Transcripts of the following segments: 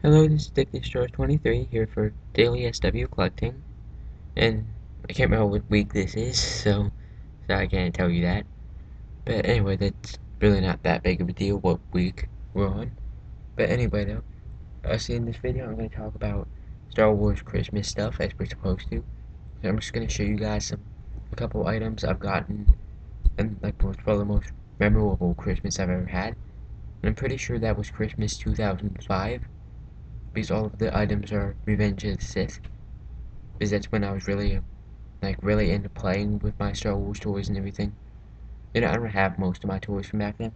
Hello, this is Addictedtostarwars23 here for DailySWcollecting, and I can't remember what week this is, so I can't tell you that. But anyway, that's really not that big of a deal what week we're on. But anyway though, see in this video I'm going to talk about Star Wars Christmas stuff as we're supposed to. So I'm just going to show you guys a couple items I've gotten, and like what's probably the most memorable Christmas I've ever had. And I'm pretty sure that was Christmas 2005. Because all of the items are Revenge of the Sith, because that's when I was really into playing with my Star Wars toys and everything. I don't have most of my toys from back then.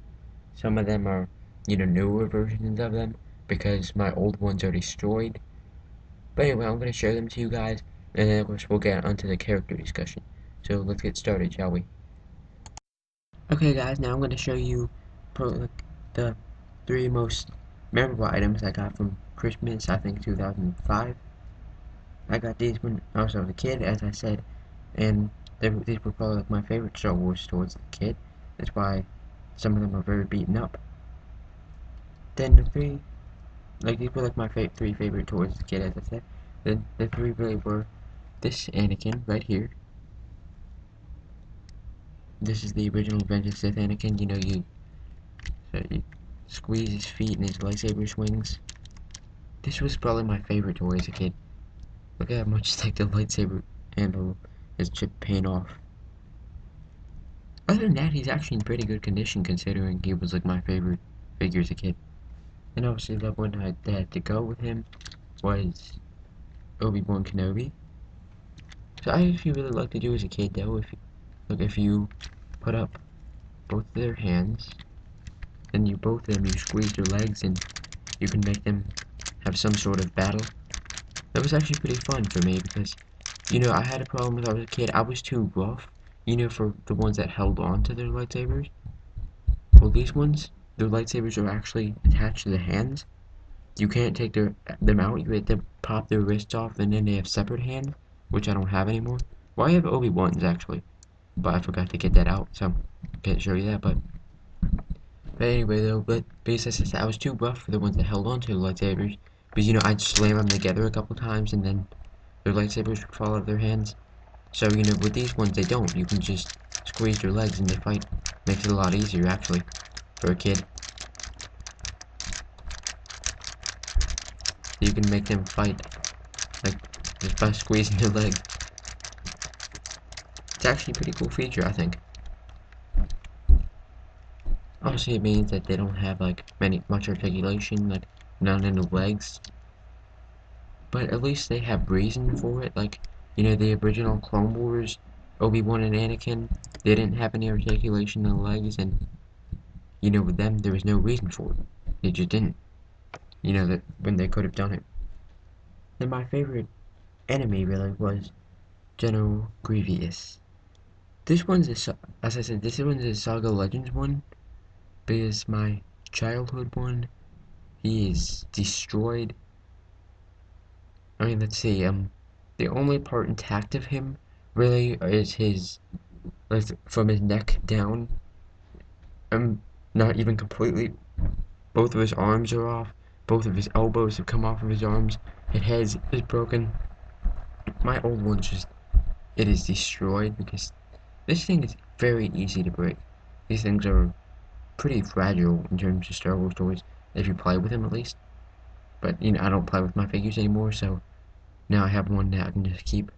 Some of them are, newer versions of them, because my old ones are destroyed. But anyway, I'm going to show them to you guys, and then of course we'll get onto the character discussion. So let's get started, shall we? Okay guys, now I'm going to show you the three most memorable items I got from Christmas, I think 2005. I got these when I was a kid, as I said, and these were probably like my favorite Star Wars toys as a kid. That's why some of them are very beaten up. Then these were like my three favorite toys as a kid, as I said. Then the three really were this Anakin right here. This is the original Revenge of the Sith Anakin. You squeeze his feet and his lightsaber swings. This was probably my favorite toy as a kid. Look at how much like the lightsaber handle is chipped paint off. Other than that, he's actually in pretty good condition considering he was like my favorite figure as a kid. And obviously the one I had to go with him was Obi-Wan Kenobi. So I actually really like to do as a kid though, if you put up both their hands, then both of them you squeeze their legs and you can make them have some sort of battle. That was actually pretty fun for me because I had a problem when I was a kid. I was too rough, for the ones that held on to their lightsabers. Well, these ones, their lightsabers are actually attached to the hands. You can't take them out. You have to pop their wrists off, and then they have separate hands, which I don't have anymore. Well, I have Obi-Wan's actually, but I forgot to get that out, so I can't show you that. But anyway, though, because as I said, I was too rough for the ones that held on to the lightsabers, because I'd slam them together a couple times, and then their lightsabers would fall out of their hands. So with these ones, they don't. You can just squeeze their legs and they fight. Makes it a lot easier, actually, for a kid. You can make them fight, like, just by squeezing their leg. It's actually a pretty cool feature, I think. Obviously, it means that they don't have, like, much articulation, like, none in the legs. But at least they have reason for it, like, the original Clone Wars, Obi-Wan and Anakin, they didn't have any articulation in the legs, and, with them, there was no reason for it. They just didn't. That when they could have done it. Then my favorite enemy really was General Grievous. This one's as I said, this one's a Saga Legends one, because my childhood one, he is destroyed. I mean, let's see, the only part intact of him really is his, like, from his neck down. Not even completely. Both of his arms are off. Both of his elbows have come off of his arms. His head is broken. My old one's it is destroyed because this thing is very easy to break. These things are pretty fragile in terms of Star Wars toys, if you play with them at least. But, I don't play with my figures anymore, so now I have one that I can just keep.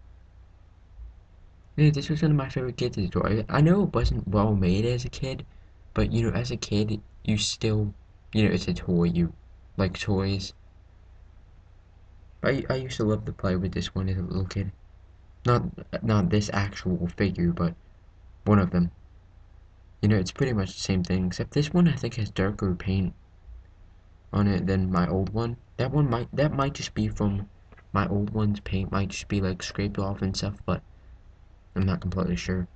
This was one of my favorite kids' toys. I know it wasn't well made as a kid, but, as a kid, you still, it's a toy. You like toys. I used to love to play with this one as a little kid. Not this actual figure, but one of them. It's pretty much the same thing, except this one I think has darker paint on it than my old one. That might just be from my old one's paint, might just be like scraped off and stuff, but I'm not completely sure.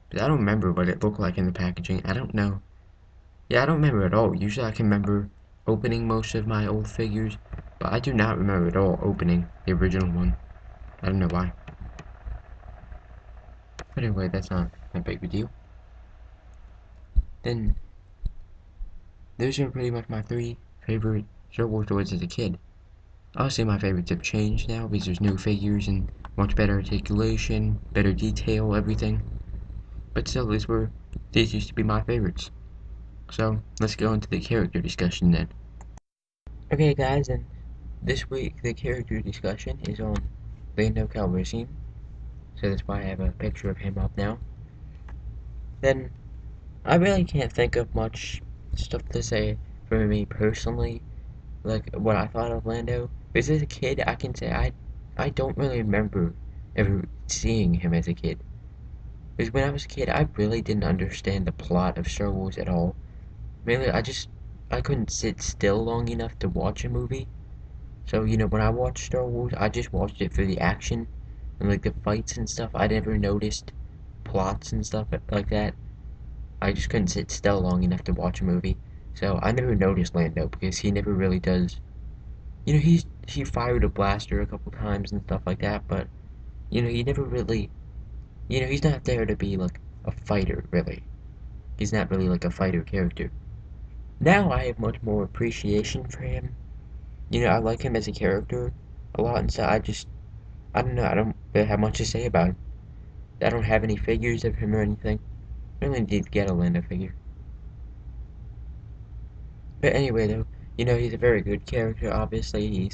But I don't remember what it looked like in the packaging. I don't know. Yeah, I don't remember at all. Usually I can remember opening most of my old figures, but I do not remember at all opening the original one. I don't know why. But anyway, that's not that big of a deal. Then those are pretty much my three favorite Star Wars toys as a kid. Obviously, my favorites have changed now because there's new figures and much better articulation, better detail, everything. But still, these used to be my favorites. So let's go into the character discussion then. Okay, guys, and this week the character discussion is on Lando Calrissian. So that's why I have a picture of him up now. Then I really can't think of much stuff to say for me personally, like what I thought of Lando. Because as a kid, I can say I don't really remember ever seeing him as a kid. Because when I was a kid, I really didn't understand the plot of Star Wars at all. Mainly, I couldn't sit still long enough to watch a movie. So, when I watched Star Wars, I just watched it for the action and like the fights and stuff. I never noticed plots and stuff like that. I just couldn't sit still long enough to watch a movie. So I never noticed Lando because he never really does. He fired a blaster a couple times and stuff like that, but he never really, he's not there to be like a fighter really. He's not really like a fighter character. Now I have much more appreciation for him. I like him as a character a lot, and so I don't know, I don't really have much to say about him. I don't have any figures of him or anything. I really need to get a Lando figure. But anyway, though, he's a very good character, obviously.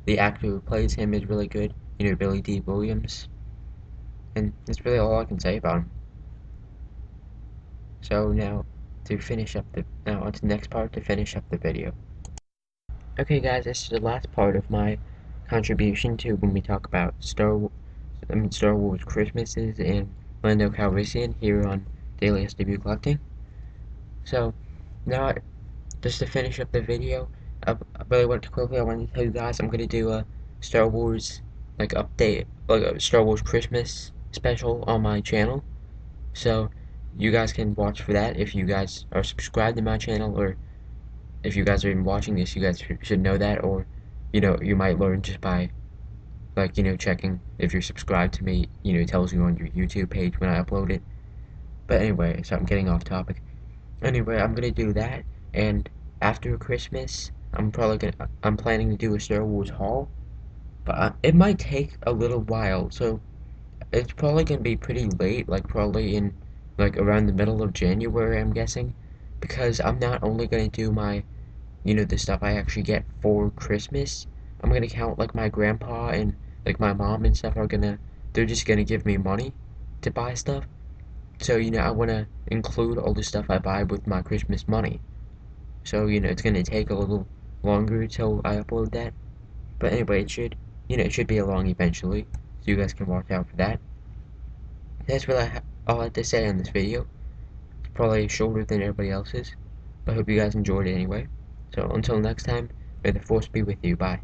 The actor who plays him is really good, Billy D. Williams. And that's really all I can say about him. So now, now on to the next part to finish up the video. Okay, guys, this is the last part of my contribution to when we talk about Star Wars Christmases and Lando Calrissian here on DailySWcollecting. So, now, just to finish up the video, I really want to quickly, I want to tell you guys I'm going to do a Star Wars, like, update, like a Star Wars Christmas special on my channel. So, you guys can watch for that if you guys are subscribed to my channel, or if you guys are even watching this, you guys should know that, or, you might learn just by, like, checking if you're subscribed to me, it tells you on your YouTube page when I upload it. But anyway, so I'm getting off topic. Anyway, I'm gonna do that, and after Christmas, I'm planning to do a Star Wars haul, but it might take a little while, so it's probably gonna be pretty late, like probably in, like around the middle of January, I'm guessing, because I'm not only gonna do my, the stuff I actually get for Christmas. I'm gonna count like my grandpa and like my mom and stuff they're just gonna give me money to buy stuff. So, I wanna include all the stuff I buy with my Christmas money. So, it's gonna take a little longer till I upload that. But anyway, it should be along eventually. So you guys can watch out for that. That's really all I have to say on this video. It's probably shorter than everybody else's. But I hope you guys enjoyed it anyway. So until next time, may the force be with you. Bye.